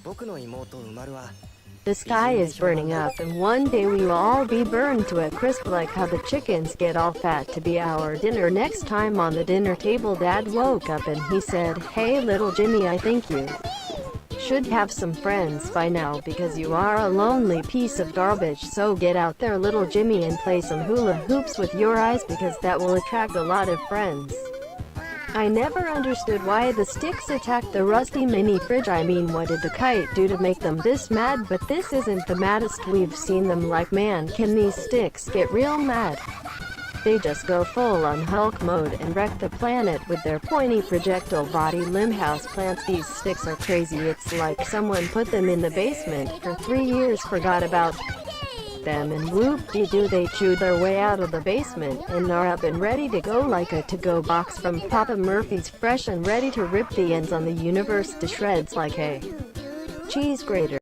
The sky is burning up and one day we will all be burned to a crisp like how the chickens get all fat to be our dinner. Next time on the dinner table, Dad woke up and he said, "Hey little Jimmy, I think you should have some friends by now because you are a lonely piece of garbage. So get out there little Jimmy and play some hula hoops with your eyes because that will attract a lot of friends." I never understood why the sticks attacked the rusty mini fridge. I mean, what did the kite do to make them this mad? But this isn't the maddest we've seen them. Like, man, can these sticks get real mad? They just go full on Hulk mode and wreck the planet with their pointy projectile body. Limb house plants. These sticks are crazy. It's like someone put them in the basement for 3 years, forgot about them, and whoop-de-doo, they chewed their way out of the basement and are up and ready to go like a to-go box from Papa Murphy's, fresh and ready to rip the ends on the universe to shreds like a cheese grater.